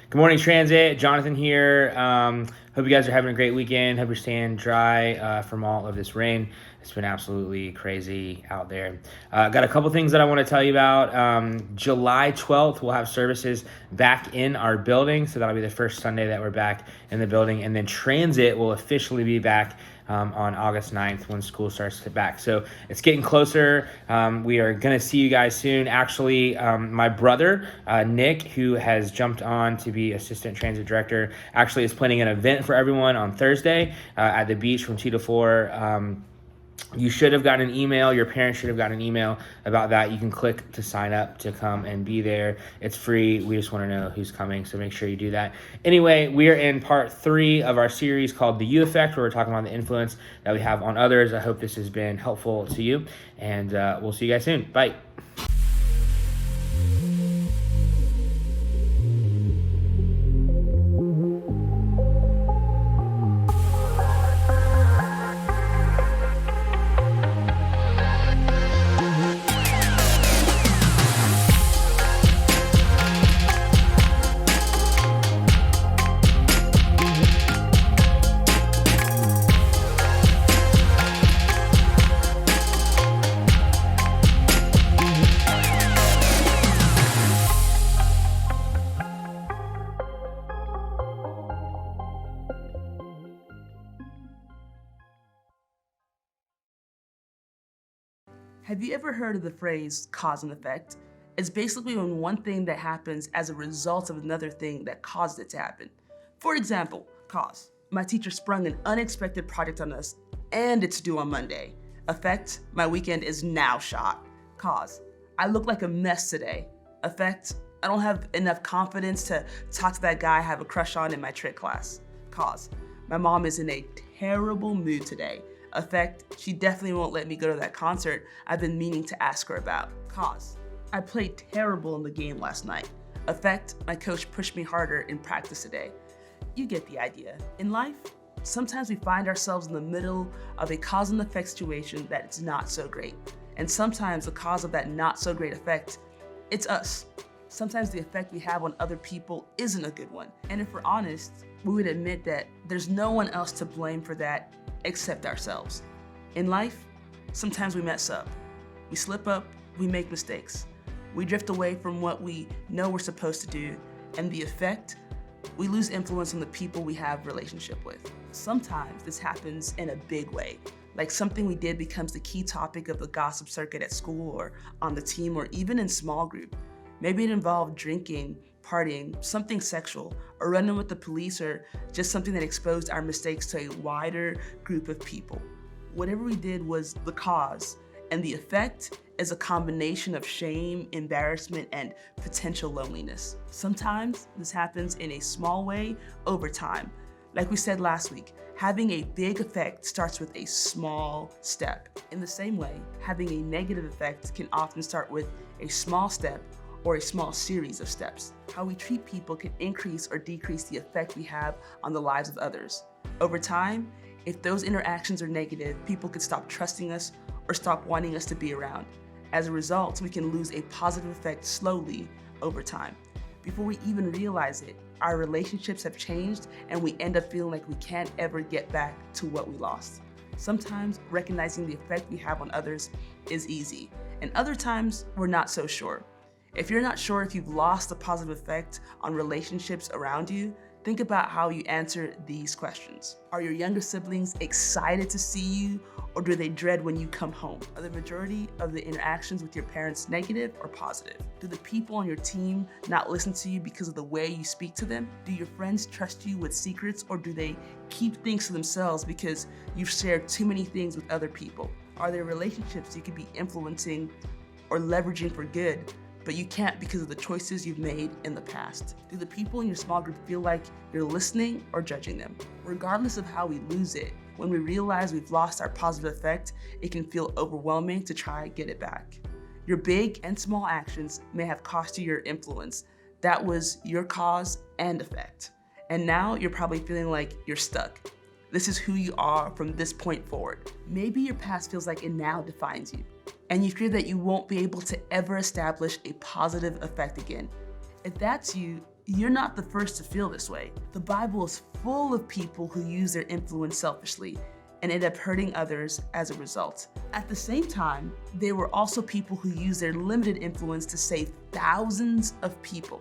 Good morning, Transit. Jonathan here. Hope you guys are having a great weekend. Hope you're staying dry from all of this rain. It's been absolutely crazy out there. Got a couple things that I want to tell you about. July 12th, we'll have services back in our building. So that'll be the first Sunday that we're back in the building. And then Transit will officially be back on August 9th when school starts to back. So it's getting closer. We are going to see you guys soon. Actually, my brother, Nick, who has jumped on to be assistant transit director, actually is planning an event for everyone on Thursday at the beach from 2 to 4. You should have gotten an email. Your parents should have gotten an email about that. You can click to sign up to come and be there. It's free. We just want to know who's coming, so make sure you do that. Anyway, we are in part 3 of our series called The You Effect, where we're talking about the influence that we have on others. I hope this has been helpful to you, and we'll see you guys soon. Bye. Have you ever heard of the phrase cause and effect? It's basically when one thing that happens as a result of another thing that caused it to happen. For example, cause. My teacher sprung an unexpected project on us and it's due on Monday. Effect, my weekend is now shot. Cause, I look like a mess today. Effect, I don't have enough confidence to talk to that guy I have a crush on in my trick class. Cause, my mom is in a terrible mood today. Effect, she definitely won't let me go to that concert I've been meaning to ask her about. Cause, I played terrible in the game last night. Effect, my coach pushed me harder in practice today. You get the idea. In life, sometimes we find ourselves in the middle of a cause and effect situation that is not so great. And sometimes the cause of that not so great effect, it's us. Sometimes the effect we have on other people isn't a good one. And if we're honest, we would admit that there's no one else to blame for that except ourselves. In life, sometimes we mess up. We slip up, we make mistakes. We drift away from what we know we're supposed to do, and the effect, we lose influence on the people we have relationship with. Sometimes this happens in a big way, like something we did becomes the key topic of the gossip circuit at school or on the team or even in small group. Maybe it involved drinking, partying, something sexual, or running with the police, or just something that exposed our mistakes to a wider group of people. Whatever we did was the cause, and the effect is a combination of shame, embarrassment, and potential loneliness. Sometimes this happens in a small way over time. Like we said last week, having a big effect starts with a small step. In the same way, having a negative effect can often start with a small step or a small series of steps. How we treat people can increase or decrease the effect we have on the lives of others. Over time, if those interactions are negative, people could stop trusting us or stop wanting us to be around. As a result, we can lose a positive effect slowly over time. Before we even realize it, our relationships have changed and we end up feeling like we can't ever get back to what we lost. Sometimes recognizing the effect we have on others is easy, and other times we're not so sure. If you're not sure if you've lost the positive effect on relationships around you, think about how you answer these questions. Are your younger siblings excited to see you, or do they dread when you come home? Are the majority of the interactions with your parents negative or positive? Do the people on your team not listen to you because of the way you speak to them? Do your friends trust you with secrets, or do they keep things to themselves because you've shared too many things with other people? Are there relationships you could be influencing or leveraging for good, but you can't because of the choices you've made in the past? Do the people in your small group feel like you're listening or judging them? Regardless of how we lose it, when we realize we've lost our positive effect, it can feel overwhelming to try get it back. Your big and small actions may have cost you your influence. That was your cause and effect. And now you're probably feeling like you're stuck. This is who you are from this point forward. Maybe your past feels like it now defines you, and you fear that you won't be able to ever establish a positive effect again. If that's you, You're not the first to feel this way. The Bible is full of people who use their influence selfishly and end up hurting others as a result. At the same time, there were also people who used their limited influence to save thousands of people.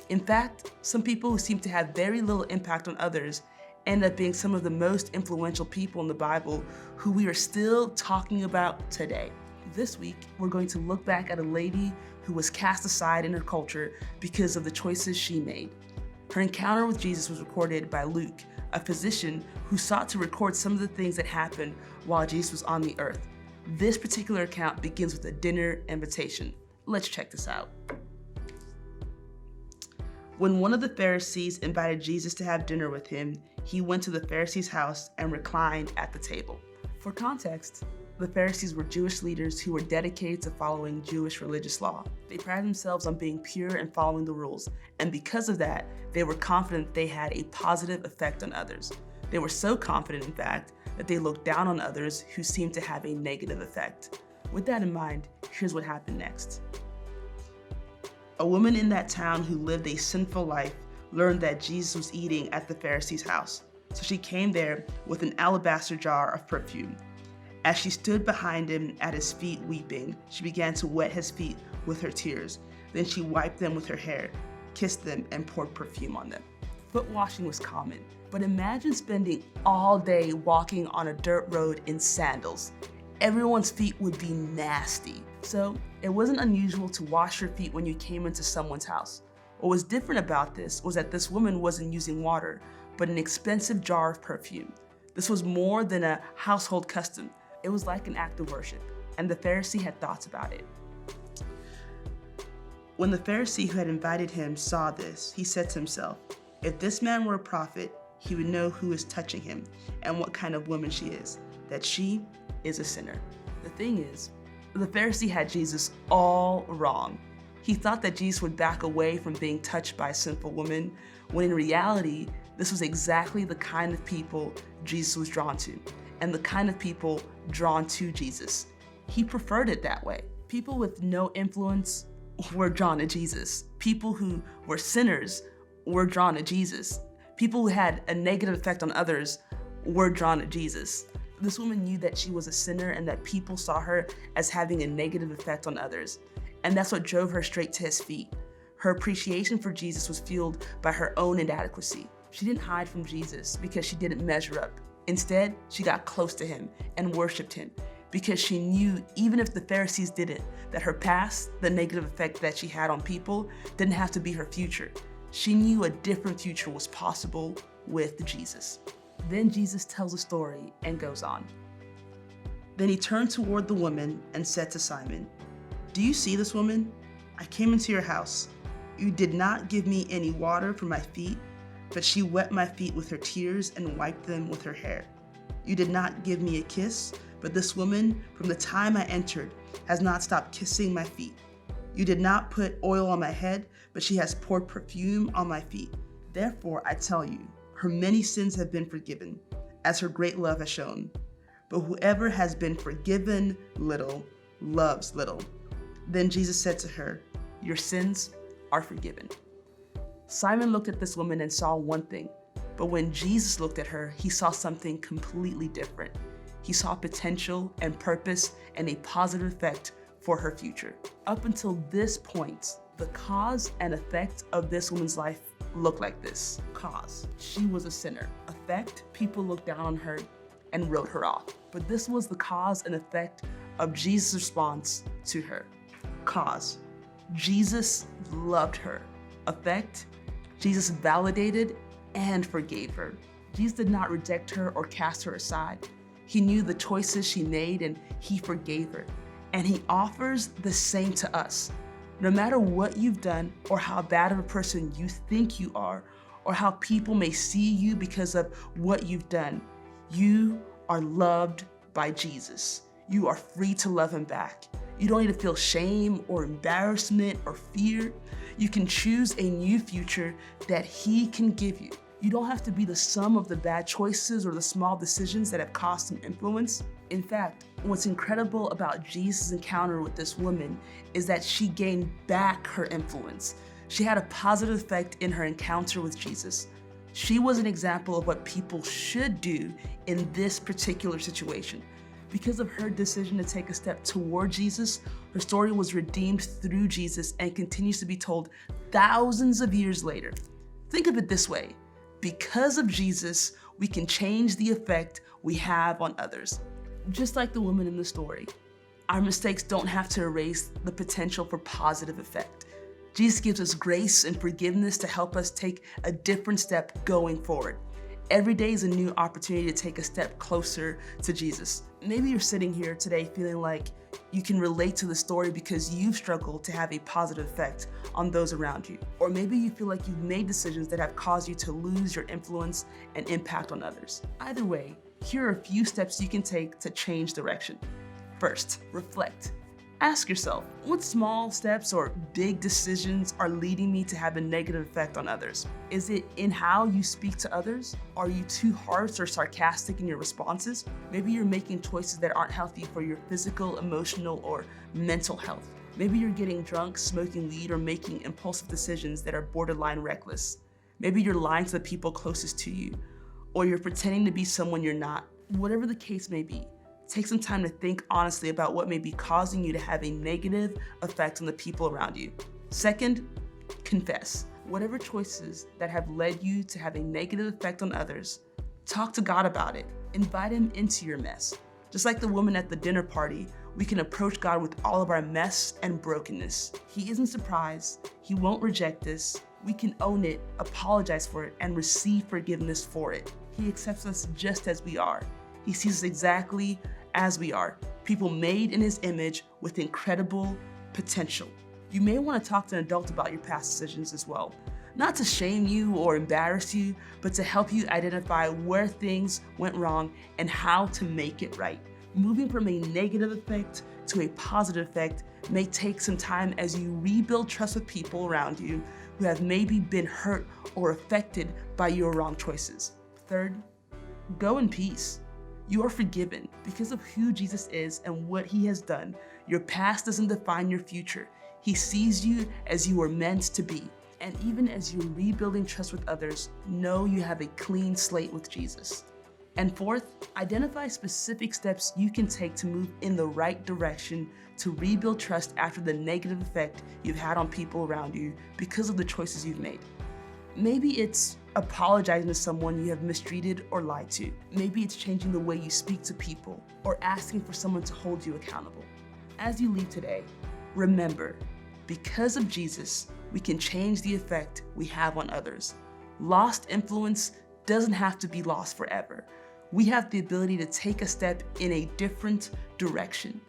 In fact, some people who seem to have very little impact on others end up being some of the most influential people in the Bible who we are still talking about today. This week, we're going to look back at a lady who was cast aside in her culture because of the choices she made. Her encounter with Jesus was recorded by Luke, a physician who sought to record some of the things that happened while Jesus was on the earth. This particular account begins with a dinner invitation. Let's check this out. When one of the Pharisees invited Jesus to have dinner with him, he went to the Pharisee's house and reclined at the table. For context, the Pharisees were Jewish leaders who were dedicated to following Jewish religious law. They prided themselves on being pure and following the rules, and because of that, they were confident they had a positive effect on others. They were so confident, in fact, that they looked down on others who seemed to have a negative effect. With that in mind, here's what happened next. A woman in that town who lived a sinful life learned that Jesus was eating at the Pharisee's house, so she came there with an alabaster jar of perfume. As she stood behind him at his feet weeping, she began to wet his feet with her tears. Then she wiped them with her hair, kissed them, and poured perfume on them. Foot washing was common, but imagine spending all day walking on a dirt road in sandals. Everyone's feet would be nasty. So it wasn't unusual to wash your feet when you came into someone's house. What was different about this was that this woman wasn't using water, but an expensive jar of perfume. This was more than a household custom. It was like an act of worship, and the Pharisee had thoughts about it. When the Pharisee who had invited him saw this, he said to himself, "If this man were a prophet, he would know who is touching him and what kind of woman she is, that she is a sinner." The thing is, the Pharisee had Jesus all wrong. He thought that Jesus would back away from being touched by a sinful woman, when in reality, this was exactly the kind of people Jesus was drawn to, and the kind of people drawn to Jesus. He preferred it that way. People with no influence were drawn to Jesus. People who were sinners were drawn to Jesus. People who had a negative effect on others were drawn to Jesus. This woman knew that she was a sinner and that people saw her as having a negative effect on others. And that's what drove her straight to his feet. Her appreciation for Jesus was fueled by her own inadequacy. She didn't hide from Jesus because she didn't measure up. Instead, she got close to him and worshiped him because she knew, even if the Pharisees didn't, that her past, the negative effect that she had on people, didn't have to be her future. She knew a different future was possible with Jesus. Then Jesus tells a story and goes on. Then he turned toward the woman and said to Simon, "Do you see this woman? I came into your house. You did not give me any water for my feet, but she wet my feet with her tears and wiped them with her hair. You did not give me a kiss, but this woman, from the time I entered, has not stopped kissing my feet. You did not put oil on my head, but she has poured perfume on my feet. Therefore, I tell you, her many sins have been forgiven, as her great love has shown. But whoever has been forgiven little, loves little." Then Jesus said to her, "Your sins are forgiven." Simon looked at this woman and saw one thing, but when Jesus looked at her, he saw something completely different. He saw potential and purpose and a positive effect for her future. Up until this point, the cause and effect of this woman's life looked like this. Cause: she was a sinner. Effect: people looked down on her and wrote her off. But this was the cause and effect of Jesus' response to her. Cause: Jesus loved her. Effect: Jesus validated and forgave her. Jesus did not reject her or cast her aside. He knew the choices she made and he forgave her. And he offers the same to us. No matter what you've done or how bad of a person you think you are, or how people may see you because of what you've done, you are loved by Jesus. You are free to love him back. You don't need to feel shame or embarrassment or fear. You can choose a new future that he can give you. You don't have to be the sum of the bad choices or the small decisions that have cost him influence. In fact, what's incredible about Jesus' encounter with this woman is that she gained back her influence. She had a positive effect in her encounter with Jesus. She was an example of what people should do in this particular situation. Because of her decision to take a step toward Jesus, her story was redeemed through Jesus and continues to be told thousands of years later. Think of it this way: because of Jesus, we can change the effect we have on others. Just like the woman in the story, our mistakes don't have to erase the potential for positive effect. Jesus gives us grace and forgiveness to help us take a different step going forward. Every day is a new opportunity to take a step closer to Jesus. Maybe you're sitting here today feeling like you can relate to the story because you've struggled to have a positive effect on those around you. Or maybe you feel like you've made decisions that have caused you to lose your influence and impact on others. Either way, here are a few steps you can take to change direction. First, reflect. Ask yourself, what small steps or big decisions are leading me to have a negative effect on others? Is it in how you speak to others? Are you too harsh or sarcastic in your responses? Maybe you're making choices that aren't healthy for your physical, emotional, or mental health. Maybe you're getting drunk, smoking weed, or making impulsive decisions that are borderline reckless. Maybe you're lying to the people closest to you, or you're pretending to be someone you're not. Whatever the case may be, take some time to think honestly about what may be causing you to have a negative effect on the people around you. Second, confess. Whatever choices that have led you to have a negative effect on others, talk to God about it. Invite Him into your mess. Just like the woman at the dinner party, we can approach God with all of our mess and brokenness. He isn't surprised. He won't reject us. We can own it, apologize for it, and receive forgiveness for it. He accepts us just as we are. He sees us exactly as we are, people made in His image with incredible potential. You may want to talk to an adult about your past decisions as well. Not to shame you or embarrass you, but to help you identify where things went wrong and how to make it right. Moving from a negative effect to a positive effect may take some time as you rebuild trust with people around you who have maybe been hurt or affected by your wrong choices. Third, go in peace. You are forgiven because of who Jesus is and what He has done. Your past doesn't define your future. He sees you as you are meant to be. And even as you're rebuilding trust with others, know you have a clean slate with Jesus. And fourth, identify specific steps you can take to move in the right direction to rebuild trust after the negative effect you've had on people around you because of the choices you've made. Maybe it's apologizing to someone you have mistreated or lied to. Maybe it's changing the way you speak to people or asking for someone to hold you accountable. As you leave today, remember, because of Jesus, we can change the effect we have on others. Lost influence doesn't have to be lost forever. We have the ability to take a step in a different direction.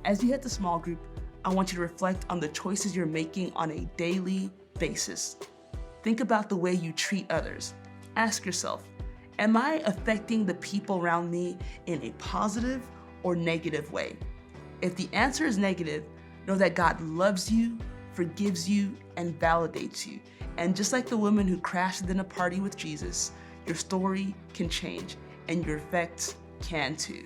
As you head to small group, I want you to reflect on the choices you're making on a daily basis. Think about the way you treat others. Ask yourself, am I affecting the people around me in a positive or negative way? If the answer is negative, know that God loves you, forgives you, and validates you. And just like the woman who crashed the dinner party with Jesus, your story can change and your effect can too.